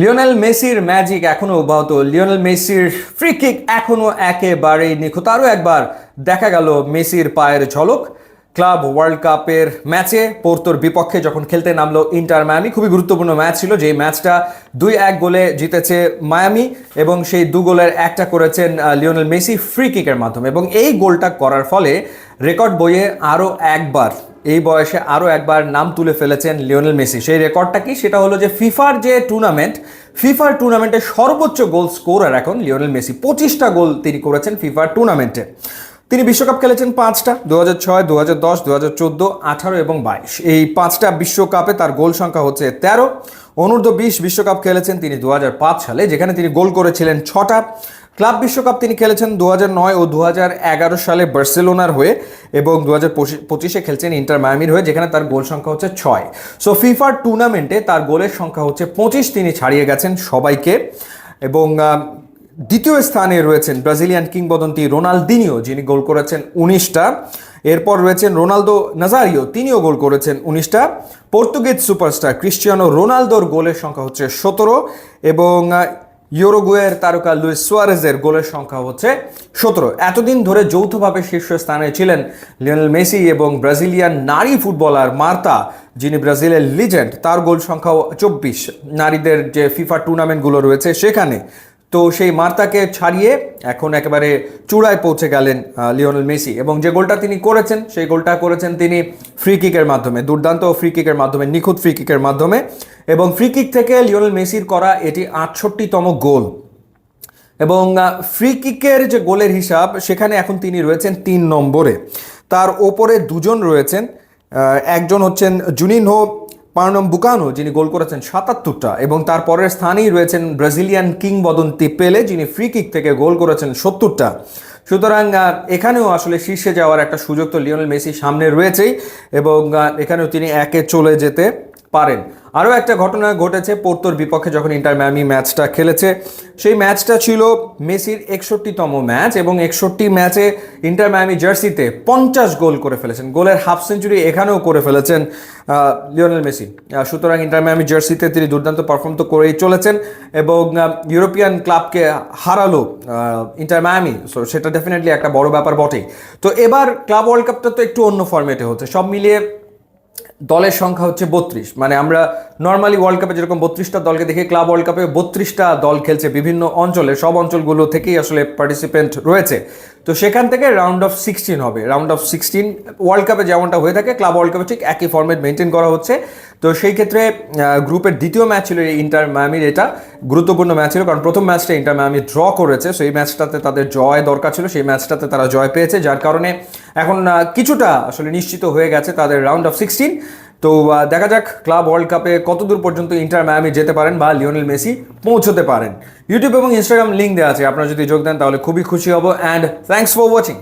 Lionel মেসির magic এখনো অব্যাহত। লিওনেল মেসির ফ্রি কিক এখনো একেবারেই নিখুঁত। আরও একবার দেখা গেল মেসির পায়ের ঝলক ক্লাব ওয়ার্ল্ড কাপের ম্যাচে পোর্তোর বিপক্ষে যখন খেলতে নামলো ইন্টার মায়ামি। খুবই গুরুত্বপূর্ণ ম্যাচ ছিল, যেই ম্যাচটা 2-1 গোলে জিতেছে মায়ামি এবং সেই 2 গোলের একটা করেছেন লিওনেল মেসি ফ্রি কিকের মাধ্যমে। এবং এই গোলটা করার ফলে রেকর্ড বইয়ে আরও একবার, এই বয়সে আরও একবার নাম তুলে ফেলেছেন লিওনেল মেসি। সেই রেকর্ডটা কি? সেটা হলো যে ফিফার টুর্নামেন্টে সর্বোচ্চ গোল স্কোরার এখন লিওনেল মেসি। 25টা গোল তিনি করেছেন ফিফার টুর্নামেন্টে। তিনি বিশ্বকাপ খেলেছেন 5টা, 2006, 2010, 2014, 18 এবং 22। এই 5টা বিশ্বকাপে তার গোল সংখ্যা হচ্ছে 13। অনূর্ধ্ব 20 বিশ্বকাপ খেলেছেন তিনি 2005 সালে, যেখানে তিনি গোল করেছিলেন 6টা। ক্লাব বিশ্বকাপ তিনি খেলেছেন 2009 ও 2011 সালে বার্সেলোনার হয়ে, এবং 2025-এ খেলছেন ইন্টার মায়ামির হয়ে, যেখানে তার গোল সংখ্যা হচ্ছে 6। সো ফিফার টুর্নামেন্টে তার গোলের সংখ্যা হচ্ছে 25। তিনি ছাড়িয়ে গেছেন সবাইকে। এবং দ্বিতীয় স্থানে রয়েছেন ব্রাজিলিয়ান কিংবদন্তি রোনালদিনিও, যিনি গোল করেছেন 19টা। এরপর রয়েছেন রোনালদো নাজারিও, তিনিও গোল করেছেন 19টা। পর্তুগিজ সুপারস্টার ক্রিস্টিয়ানো রোনালদোর গোলের সংখ্যা হচ্ছে 17, এবং ইউরুগুয়ের তারকা লুইস সুয়ারেজের গোলের সংখ্যা হচ্ছে 17। এতদিন ধরে যৌথভাবে শীর্ষস্থানে ছিলেন লিওনেল মেসি এবং ব্রাজিলিয়ান নারী ফুটবলার মার্তা, যিনি ব্রাজিলের লিজেন্ড, তার গোল সংখ্যাও 24 নারীদের যে ফিফা টুর্নামেন্টগুলো রয়েছে সেখানে। তো সেই মার্তাকে ছাড়িয়ে এখন একেবারে চূড়ায় পৌঁছে গেলেন লিওনেল মেসি। এবং যে গোলটা তিনি করেছেন, সেই গোলটা করেছেন তিনি ফ্রি কিকের মাধ্যমে, দুর্দান্ত ফ্রি কিকের মাধ্যমে, নিখুঁত ফ্রি কিকের মাধ্যমে। এবং ফ্রি কিক থেকে লিওনেল মেসির করা এটি 68তম গোল। এবং ফ্রি কিকের যে গোলের হিসাব, সেখানে এখন তিনি রয়েছেন 3 নম্বরে। তার ওপরে দুজন রয়েছেন, একজন হচ্ছেন জুনিনহো পার্নাম্বুকানো, যিনি গোল করেছেন 77টা, এবং তার পরের স্থানেই রয়েছেন ব্রাজিলিয়ান কিংবদন্তি পেলে, যিনি ফ্রি কিক থেকে গোল করেছেন 70টা। সুতরাং এখানেও আসলে শীর্ষে যাওয়ার একটা সুযোগ তো লিওনেল মেসির সামনে রয়েছেই, এবং এখানেও তিনি একে চলে যেতে পারেন। আরও একটা ঘটনা ঘটেছে পোর্তোর বিপক্ষে যখন ইন্টার মায়ামি ম্যাচটা খেলেছে। সেই ম্যাচটা ছিল মেসির 61তম ম্যাচ, এবং 61 ম্যাচে ইন্টার মায়ামি জার্সিতে 50 গোল করে ফেলেছেন। গোলের হাফ সেঞ্চুরি এখানেও করে ফেলেছেন লিওনেল মেসি। সুতরাং ইন্টার মায়ামি জার্সিতে তিনি দুর্দান্ত পারফর্ম তো করেই চলেছেন, এবং ইউরোপিয়ান ক্লাবকে হারালো ইন্টার মায়ামি। সো সেটা ডেফিনেটলি একটা বড় ব্যাপার বটেই। তো এবার ক্লাব ওয়ার্ল্ড কাপটা তো একটু অন্য ফরম্যাটে হচ্ছে। সব মিলিয়ে দলের সংখ্যা হচ্ছে 32। মানে আমরা নর্মালি ওয়ার্ল্ড কাপে যেরকম 32টা দলকে দেখি, ক্লাব ওয়ার্ল্ড কাপে 32টা দল খেলছে বিভিন্ন অঞ্চলে, সব অঞ্চলগুলো থেকেই আসলে পার্টিসিপেন্ট রয়েছে। তো সেখান থেকে রাউন্ড অফ 16 হবে। রাউন্ড অফ 16 ওয়ার্ল্ড কাপে যেমনটা হয়ে থাকে, ক্লাব ওয়ার্ল্ড কাপে ঠিক একই ফরম্যাট মেনটেন করা হচ্ছে। তো সেই ক্ষেত্রে গ্রুপের দ্বিতীয় ম্যাচ ছিল ইন্টার মায়ামির। এটা গুরুত্বপূর্ণ ম্যাচ ছিল, কারণ প্রথম ম্যাচটা ইন্টার মায়ামি ড্র করেছে। সেই ম্যাচটাতে তাদের জয় দরকার ছিল, সেই ম্যাচটাতে তারা জয় পেয়েছে, যার কারণে এখন কিছুটা আসলে নিশ্চিত হয়ে গেছে তাদের রাউন্ড অফ 16। তো দেখা যাক ক্লাব ওয়ার্ল্ড কাপে কতদূর পর্যন্ত ইন্টার মায়ামি যেতে পারেন বা লিওনেল মেসি পৌঁছতে পারেন। ইউটিউব এবং ইনস্টাগ্রাম লিঙ্ক দেওয়া আছে, আপনারা যদি যোগ দেন তাহলে খুবই খুশি হব। And thanks for watching.